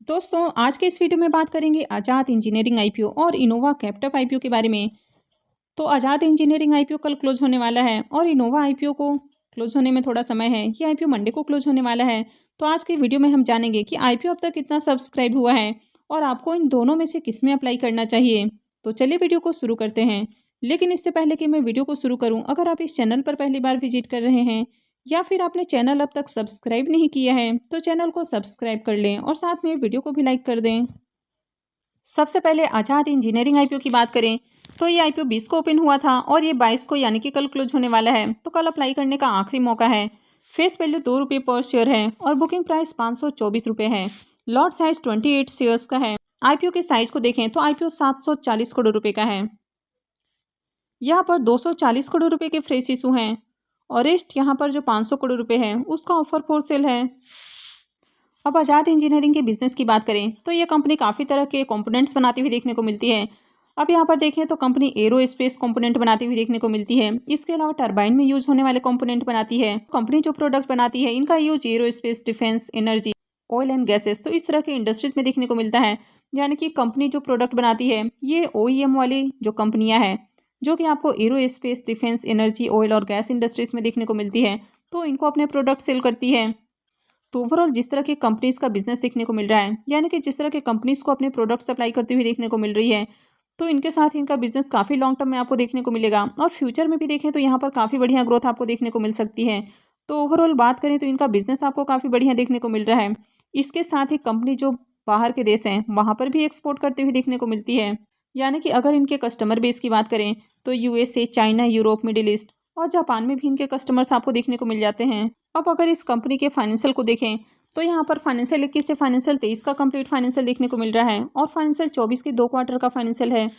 दोस्तों आज के इस वीडियो में बात करेंगे आज़ाद इंजीनियरिंग आईपीओ और इनोवा कैप्टव आईपीओ के बारे में। तो आज़ाद इंजीनियरिंग आईपीओ कल क्लोज होने वाला है और इनोवा आईपीओ को क्लोज होने में थोड़ा समय है। ये आईपीओ मंडे को क्लोज होने वाला है। तो आज के वीडियो में हम जानेंगे कि आईपीओ अब तक कितना सब्सक्राइब हुआ है और आपको इन दोनों में से किस में अप्लाई करना चाहिए। तो चलिए वीडियो को शुरू करते हैं। लेकिन इससे पहले कि मैं वीडियो को शुरू करूँ, अगर आप इस चैनल पर पहली बार विजिट कर रहे हैं या फिर आपने चैनल अब तक सब्सक्राइब नहीं किया है तो चैनल को सब्सक्राइब कर लें और साथ में वीडियो को भी लाइक कर दें। सबसे पहले आज़ाद इंजीनियरिंग आईपीओ की बात करें तो ये आईपीओ 20 को ओपन हुआ था और ये 22 को यानी कि कल क्लोज होने वाला है। तो कल अप्लाई करने का आखिरी मौका है। फेस वैल्यू ₹2 पर शेयर है और बुकिंग प्राइस ₹524 है। लॉट साइज 28 शेयर्स का है। आईपीओ के साइज को देखें तो आईपीओ 740 करोड़ रुपए का है। यहाँ पर 240 करोड़ रुपए के फ्रेश इशू हैं और रेस्ट यहाँ पर जो 500 करोड़ रुपए है उसका ऑफर फॉर सेल है। अब आज़ाद इंजीनियरिंग के बिजनेस की बात करें तो ये कंपनी काफ़ी तरह के कंपोनेंट्स बनाती हुई देखने को मिलती है। अब यहाँ पर देखें तो कंपनी एरो स्पेस कंपोनेंट बनाती हुई देखने को मिलती है। इसके अलावा टरबाइन में यूज होने वाले कंपोनेंट बनाती है। कंपनी जो प्रोडक्ट बनाती है इनका use arrow space, defence, energy, oil and gases, तो इस तरह के इंडस्ट्रीज में देखने को मिलता है। यानी कि कंपनी जो प्रोडक्ट बनाती है ये OEM वाली जो कंपनियां हैं जो कि आपको arrow space, defence, energy, oil और गैस इंडस्ट्रीज में देखने को मिलती है, तो इनको अपने प्रोडक्ट सेल करती है। तो ओवरऑल जिस तरह की कंपनीज का बिजनेस देखने को मिल रहा है, यानी कि जिस तरह के कंपनीज को अपने प्रोडक्ट सप्लाई करती हुई देखने को मिल रही है, तो इनके साथ इनका बिजनेस काफ़ी लॉन्ग टर्म में आपको देखने को मिलेगा और फ्यूचर में भी देखें तो यहाँ पर काफ़ी बढ़िया ग्रोथ आपको देखने को मिल सकती है। तो ओवरऑल बात करें तो इनका बिजनेस आपको काफ़ी बढ़िया देखने को मिल रहा है। इसके साथ ही कंपनी जो बाहर के देश हैं वहाँ पर भी एक्सपोर्ट करती हुई देखने को मिलती है। यानी कि अगर इनके कस्टमर बेस की बात करें तो USA, China, Europe, middle east और जापान में भी इनके कस्टमर्स आपको देखने को मिल जाते हैं। अब अगर इस कंपनी के फाइनेंशियल को देखें तो यहाँ पर फाइनेंशियल 21 से फाइनेंशियल 23 का कंप्लीट फाइनेंशियल देखने को मिल रहा है और फाइनेंशियल 24 के 2 क्वार्टर का फाइनेंशियल है।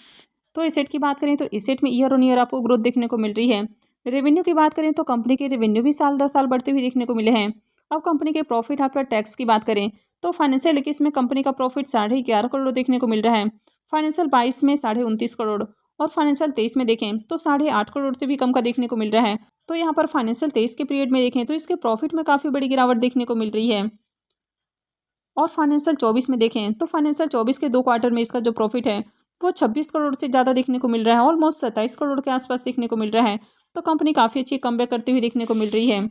तो एसेट की बात करें तो एसेट में ईयर ऑन ईयर आपको ग्रोथ देखने को मिल रही है। रेवेन्यू की बात करें तो कंपनी के रेवेन्यू भी साल 10 साल बढ़ते हुए देखने को मिले हैं। अब कंपनी के प्रॉफिट आफ्टर टैक्स की बात करें तो फाइनेंशियल 21 में कंपनी का प्रॉफिट 11.5 करोड़ देखने को मिल रहा है। फाइनेंशियल 22 में 29.5 करोड़ और फाइनेंशियल 23 में देखें तो 8.5 करोड़ से भी कम का देखने को मिल रहा है। तो यहाँ पर फाइनेंशियल 23 के पीरियड में देखें तो इसके प्रॉफिट में काफ़ी बड़ी गिरावट देखने को मिल रही है। और फाइनेंशियल 24 में देखें तो फाइनेंशियल 24 के 2 क्वार्टर में इसका जो प्रॉफिट है वो 26 करोड़ से ज़्यादा देखने को मिल रहा है, ऑलमोस्ट 27 करोड़ के आसपास देखने को मिल रहा है। तो कंपनी काफ़ी अच्छी कमबैक करती हुई देखने को मिल रही है।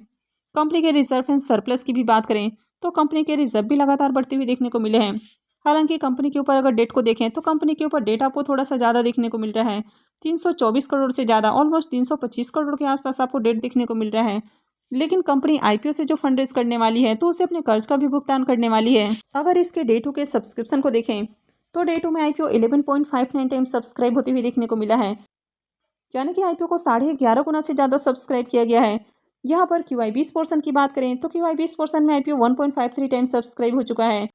कंपनी के रिजर्व एंड सरप्लस की भी बात करें तो कंपनी के रिजर्व भी लगातार बढ़ते हुए देखने को मिले हैं। हालांकि कंपनी के ऊपर अगर डेट को देखें तो कंपनी के ऊपर डेट आपको थोड़ा सा ज़्यादा देखने को मिल रहा है, 324 करोड़ से ज़्यादा, ऑलमोस्ट 325 करोड़ के आसपास आपको डेट देखने को मिल रहा है। लेकिन कंपनी आईपीओ से जो फंड रेज करने वाली है तो उसे अपने कर्ज का भी भुगतान करने वाली है। अगर इसके डे 2 के सब्सक्रिप्शन को देखें तो डे 2 में आईपीओ 11.59 टाइम सब्सक्राइब होते हुए देखने को मिला है। यानी कि आईपीओ को 11.5 गुना से ज़्यादा सब्सक्राइब किया गया है। यहाँ पर QI20 पोर्सन की बात करें तो QI20 पोर्सन में आईपीओ 1.53 टाइम सब्सक्राइब हो चुका है।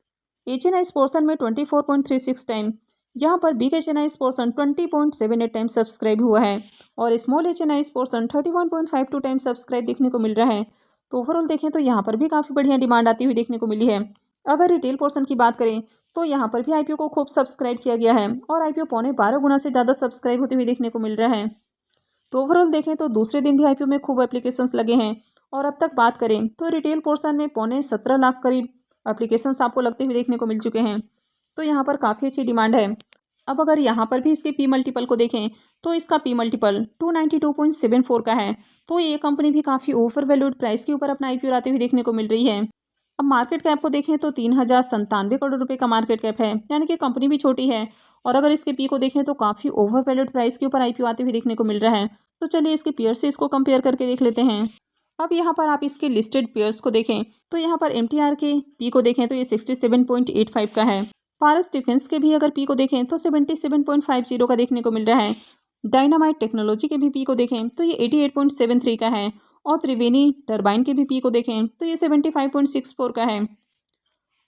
HNI पोर्सन में 24.36 टाइम, यहाँ पर big HNI portion 20.78 time subscribe हुआ है और small HNI portion 31.52 time subscribe देखने को मिल रहा है। तो ओवरऑल देखें तो यहाँ पर भी काफ़ी बढ़िया डिमांड आती हुई देखने को मिली है। अगर रिटेल पोर्सन की बात करें तो यहाँ पर भी आईपीओ को खूब सब्सक्राइब किया गया है और आईपीओ 12.25 गुना से ज़्यादा सब्सक्राइब होते हुए देखने को मिल रहा है। तो ओवरऑल देखें तो दूसरे दिन भी आईपीओ में खूब एप्लीकेशंस लगे हैं और अब तक बात करें तो रिटेल पोर्शन में 17.25 लाख करीब एप्लीकेशंस आपको लगते हुए देखने को मिल चुके हैं। तो यहाँ पर काफ़ी अच्छी डिमांड है। अब अगर यहाँ पर भी इसके पी मल्टीपल को देखें तो इसका पी मल्टीपल 292.74 का है। तो ये कंपनी भी काफ़ी ओवर वैल्यूड प्राइस के ऊपर अपना आईपीओ आते हुए देखने को मिल रही है। अब मार्केट कैप को देखें तो 3097 करोड़ रुपए का मार्केट कैप है, यानी कि कंपनी भी छोटी है। और अगर इसके पी को देखें तो काफ़ी ओवर वैल्यूड प्राइस के ऊपर आईपीओ आते हुए देखने को मिल रहा है। तो चलिए इसके पेयर से इसको कंपेयर करके देख लेते हैं। अब यहाँ पर आप इसके लिस्टेड पेयर्स को देखें तो यहाँ पर MTR के पी को देखें तो ये 67.85 का है। पारस डिफेंस के भी अगर पी को देखें तो 77.50 का देखने को मिल रहा है। डायनामाइट टेक्नोलॉजी के भी पी को देखें तो ये 88.73 का है और त्रिवेणी टरबाइन के भी पी को देखें तो ये 75.64 का है।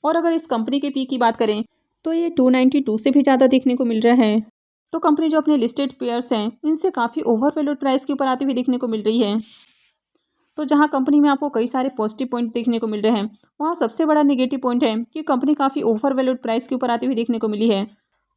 और अगर इस कंपनी के पी की बात करें तो ये 292 से भी ज़्यादा देखने को मिल रहा है। तो कंपनी जो अपने लिस्टेड पेयर्स हैं इनसे काफ़ी ओवर वैल्यूड प्राइस के ऊपर आती हुई देखने को मिल रही है। तो जहां कंपनी में आपको कई सारे पॉजिटिव पॉइंट देखने को मिल रहे हैं वहां सबसे बड़ा नेगेटिव पॉइंट है कि कंपनी काफ़ी ओवर वैल्यूड प्राइस के ऊपर आती हुई देखने को मिली है।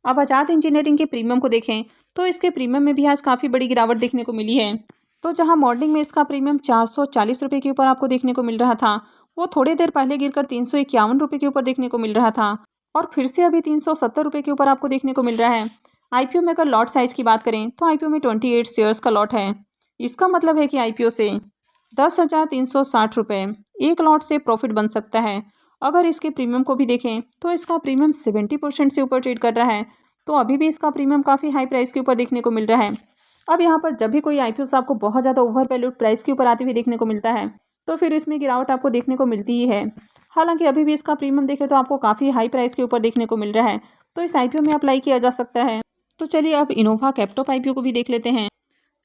अब आज़ाद इंजीनियरिंग के प्रीमियम को देखें तो इसके प्रीमियम में भी आज काफ़ी बड़ी गिरावट देखने को मिली है। तो जहाँ मॉर्निंग में इसका प्रीमियम 440 रुपये के ऊपर आपको देखने को मिल रहा था, वो थोड़ी देर पहले गिरकर 351 रुपये के ऊपर देखने को मिल रहा था। और फिर से अभी 370 रुपये के ऊपर आपको देखने को मिल रहा है। आईपीओ में अगर लॉट साइज़ की बात करें तो आईपीओ में 28 शेयर्स का लॉट है। इसका मतलब है कि आईपीओ से 10,360 रुपये एक लॉट से प्रॉफिट बन सकता है। अगर इसके प्रीमियम को भी देखें तो इसका प्रीमियम 70% से ऊपर ट्रेड कर रहा है, तो अभी भी इसका प्रीमियम काफ़ी हाई प्राइस के ऊपर देखने को मिल रहा है। अब यहाँ पर जब भी कोई आईपीओ आपको बहुत ज़्यादा ओवर वैल्यूड प्राइस के ऊपर आती हुई देखने को मिलता है, तो फिर इसमें गिरावट आपको देखने को मिलती ही है। हालांकि अभी भी इसका प्रीमियम देखें तो आपको काफ़ी हाई प्राइस के ऊपर देखने को मिल रहा है, तो इस आईपीओ में अप्लाई किया जा सकता है। तो चलिए अब इनोवा कैप्टॉप आईपीओ को भी देख लेते हैं।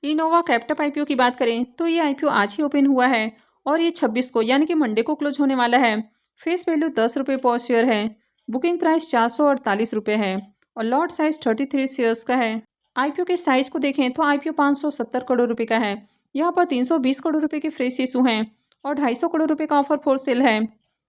इनोवा कैप्टॉप आईपीओ की बात करें तो ये आईपीओ आज ही ओपन हुआ है और ये 26 को यानी कि मंडे को क्लोज होने वाला है। फेस वैल्यू 10 रुपये पर शेयर है। बुकिंग प्राइस 448 रुपये है और लॉट साइज 33 शेयर्स का है। आईपीओ के साइज को देखें तो आईपीओ 570 करोड़ रुपए का है। यहाँ पर 320 करोड़ रुपए के फ्रेश इशू हैं और 250 करोड़ रुपए का ऑफर फॉर सेल है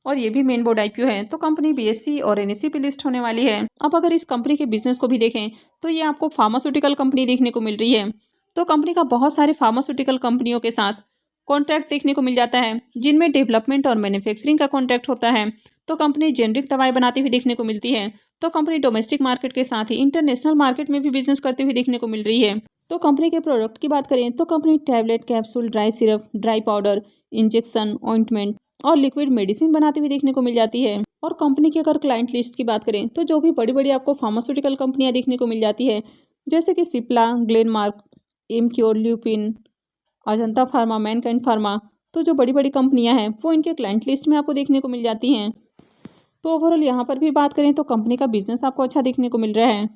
और ये भी मेन बोर्ड आईपीओ है, तो कंपनी बीएसई और एनएसई पे लिस्ट होने वाली है। अब अगर इस कंपनी के बिजनेस को भी देखें तो ये आपको फार्मास्यूटिकल कंपनी देखने को मिल रही है। तो कंपनी का बहुत सारे फार्मास्यूटिकल कंपनियों के साथ कॉन्ट्रैक्ट देखने को मिल जाता है, जिनमें डेवलपमेंट और मैन्युफैक्चरिंग का कॉन्ट्रैक्ट होता है। तो कंपनी जेनरिक दवाएं बनाती हुई देखने को मिलती है। तो कंपनी डोमेस्टिक मार्केट के साथ ही इंटरनेशनल मार्केट में भी बिजनेस करते हुए देखने को मिल रही है। तो कंपनी के प्रोडक्ट की बात करें तो company tablet, capsule, dry syrup, dry powder, injection, ointment और लिक्विड मेडिसिन बनाती हुई देखने को मिल जाती है। और कंपनी की अगर क्लाइंट लिस्ट की बात करें तो जो भी बड़ी बड़ी आपको फार्मास्यूटिकल कंपनियां देखने को मिल जाती है, जैसे कि Cipla, Glenmark, Emcure, lupin, Ajanta pharma, Mankind pharma, तो जो बड़ी बड़ी कंपनियां हैं वो इनके क्लाइंट लिस्ट में आपको देखने को मिल जाती हैं। तो ओवरऑल यहाँ पर भी बात करें तो कंपनी का बिजनेस आपको अच्छा देखने को मिल रहा है।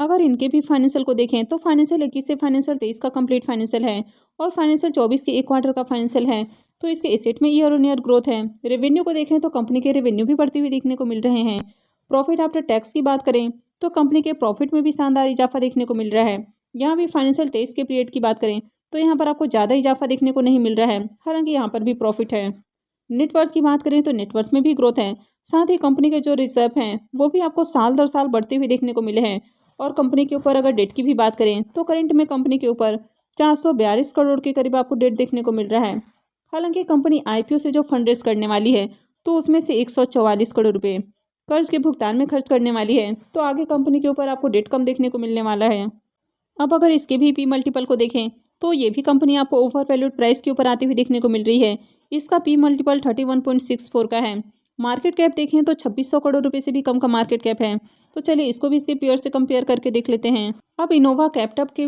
अगर इनके भी फाइनेंशियल को देखें तो फाइनेंशियल 21 से फाइनेंशियल 23 का कंप्लीट फाइनेंशियल है और फाइनेंशियल 24 के एक क्वार्टर का फाइनेंशियल है। तो इसके एसेट में ईयर ऑन ईयर ग्रोथ है। रेवेन्यू को देखें तो कंपनी के रेवेन्यू भी बढ़ती हुई देखने को मिल रहे हैं। प्रॉफिट आफ्टर टैक्स की बात करें तो कंपनी के प्रॉफिट में भी शानदार इजाफा देखने को मिल रहा है। यहाँ भी फाइनेंशियल 23 के पीरियड की बात करें तो यहाँ पर आपको ज़्यादा इजाफा देखने को नहीं मिल रहा है, हालांकि यहाँ पर भी प्रॉफिट है। नेटवर्थ की बात करें तो नेटवर्थ में भी ग्रोथ है। साथ ही कंपनी के जो रिजर्व हैं वो भी आपको साल दर साल बढ़ते हुए देखने को मिले हैं। और कंपनी के ऊपर अगर डेट की भी बात करें तो करंट में कंपनी के ऊपर 442 करोड़ के करीब आपको डेट देखने को मिल रहा है। हालांकि कंपनी आईपीओ से जो फंड रेज करने वाली है तो उसमें से 144 करोड़ रुपए कर्ज के भुगतान में खर्च करने वाली है, तो आगे कंपनी के ऊपर आपको डेट कम देखने को मिलने वाला है। अब अगर इसके भी पी मल्टीपल को देखें तो ये भी कंपनी आपको ओवर वैल्यूड प्राइस के ऊपर आती हुई देखने को मिल रही है। इसका पी मल्टीपल 31.64 का है। मार्केट कैप देखें तो 2600 करोड़ रुपए से भी कम का मार्केट कैप है। तो चलिए इसको भी इसके पेयर से कंपेयर करके देख लेते हैं। अब इनोवा कैप्टॉप के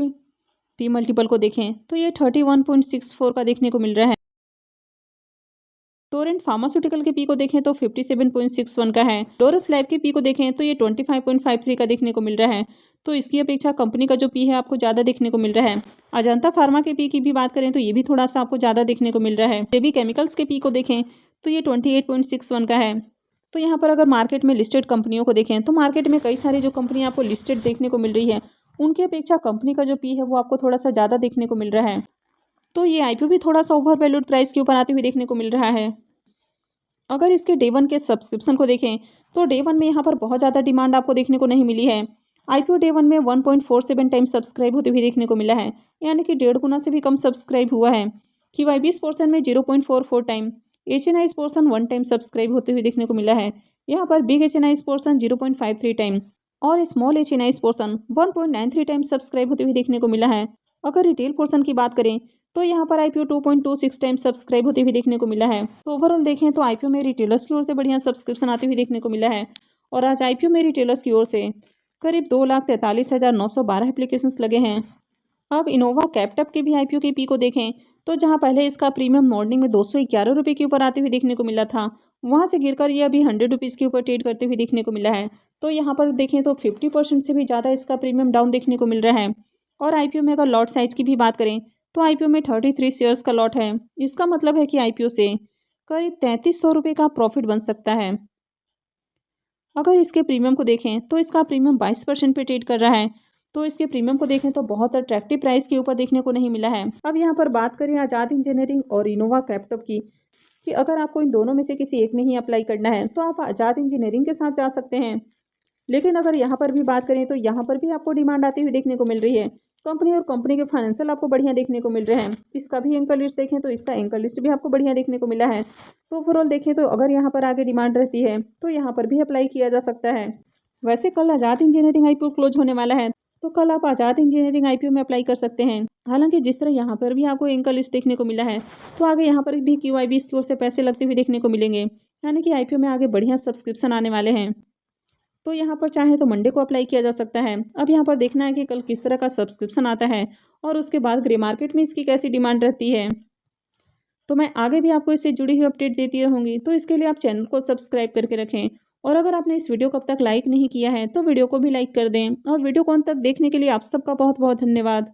पी मल्टीपल को देखें तो ये 31.64 का देखने को मिल रहा है। टोरेंट फार्मास्यूटिकल के पी को देखें तो 57.61 का है। लोरस लैब के पी को देखें तो ये 25.53 का देखने को मिल रहा है। तो इसकी अपेक्षा कंपनी का जो पी है आपको ज़्यादा देखने को मिल रहा है। अजंता फार्मा के पी की भी बात करें तो ये भी थोड़ा सा आपको ज़्यादा देखने को मिल रहा है। बेबी केमिकल्स के पी को देखें तो ये 28.61 का है। तो यहाँ पर अगर मार्केट में लिस्टेड कंपनियों को देखें तो मार्केट में कई सारी जो कंपनियाँ आपको लिस्टेड देखने को मिल रही है, उनकी अपेक्षा कंपनी का जो पी है वो आपको थोड़ा सा ज़्यादा देखने को मिल रहा है। तो ये आईपीओ भी थोड़ा सा ओवर वैल्यूड प्राइस के ऊपर आती हुई देखने को मिल रहा है। अगर इसके डे वन के सब्सक्रिप्शन को देखें तो डे वन में यहाँ पर बहुत ज़्यादा डिमांड आपको देखने को नहीं मिली है। आईपीओ डे वन में 1.47 टाइम सब्सक्राइब होते हुए देखने को मिला है, यानी कि 1.5 गुना से भी कम सब्सक्राइब हुआ है। QIBs पोर्सन में 0.44 time, HNIs portion 1 time subscribe होते हुए देखने को मिला है। यहाँ पर बिग HNIs पोर्सन 0.53 टाइम और small HNIs portion 1.93 time subscribe होते हुए देखने को मिला है। अगर रिटेल पोर्सन की बात करें तो यहाँ पर आईपीओ 2.26 टाइम सब्सक्राइब होते हुए देखने को मिला है। तो ओवरऑल देखें तो आईपीओ में रिटेलर्स की ओर से बढ़िया सब्सक्रिप्शन आते हुए देखने को मिला है और आज आईपीओ में रिटेलर्स की ओर से करीब 2,43,912 एप्लीकेशंस लगे हैं। अब इनोवा कैप्टॉप के भी आईपीओ के पी को देखें तो जहां पहले इसका प्रीमियम मॉर्निंग में 211 रुपये के ऊपर आते हुए देखने को मिला था, वहां से गिरकर ये अभी 100 रुपीज़ के ऊपर ट्रेड करते हुए देखने को मिला है। तो यहाँ पर देखें तो 50% से भी ज़्यादा इसका प्रीमियम डाउन देखने को मिल रहा है। और आईपीओ में अगर लॉट साइज की भी बात करें तो आईपीओ में 33 शेयर्स का लॉट है। इसका मतलब है कि आईपीओ से करीब 3300 रुपये का प्रॉफिट बन सकता है। अगर इसके प्रीमियम को देखें तो इसका प्रीमियम 22% पे ट्रेड कर रहा है। तो इसके प्रीमियम को देखें तो बहुत अट्रैक्टिव प्राइस के ऊपर देखने को नहीं मिला है। अब यहाँ पर बात करें आज़ाद इंजीनियरिंग और इनोवा कैप्टॉप की, कि अगर आपको इन दोनों में से किसी एक में ही अप्लाई करना है तो आप आज़ाद इंजीनियरिंग के साथ जा सकते हैं। लेकिन अगर यहाँ पर भी बात करें तो यहाँ पर भी आपको डिमांड आती हुई देखने को मिल रही है, कंपनी और कंपनी के फाइनेंशियल आपको बढ़िया देखने को मिल रहे हैं। इसका भी एंकर लिस्ट देखें तो इसका एंकर लिस्ट भी आपको बढ़िया देखने को मिला है। तो ओवरऑल देखें तो अगर यहाँ पर आगे डिमांड रहती है तो यहाँ पर भी अप्लाई किया जा सकता है। वैसे कल आज़ाद इंजीनियरिंग आईपीओ क्लोज होने वाला है, तो कल आप आज़ाद इंजीनियरिंग आईपीओ में अप्लाई कर सकते हैं। हालांकि जिस तरह यहाँ पर भी आपको एंकर लिस्ट देखने को मिला है, तो आगे यहाँ पर भी QIB की ओर से पैसे लगते हुए देखने को मिलेंगे, यानी कि आईपीओ में आगे बढ़िया सब्सक्रिप्शन आने वाले हैं। तो यहाँ पर चाहे तो मंडे को अप्लाई किया जा सकता है। अब यहाँ पर देखना है कि कल किस तरह का सब्सक्रिप्शन आता है और उसके बाद ग्रे मार्केट में इसकी कैसी डिमांड रहती है। तो मैं आगे भी आपको इससे जुड़ी हुई अपडेट देती रहूँगी, तो इसके लिए आप चैनल को सब्सक्राइब करके रखें। और अगर आपने इस वीडियो को अब तक लाइक नहीं किया है तो वीडियो को भी लाइक कर दें। और वीडियो को अंत तक देखने के लिए आप सबका बहुत बहुत धन्यवाद।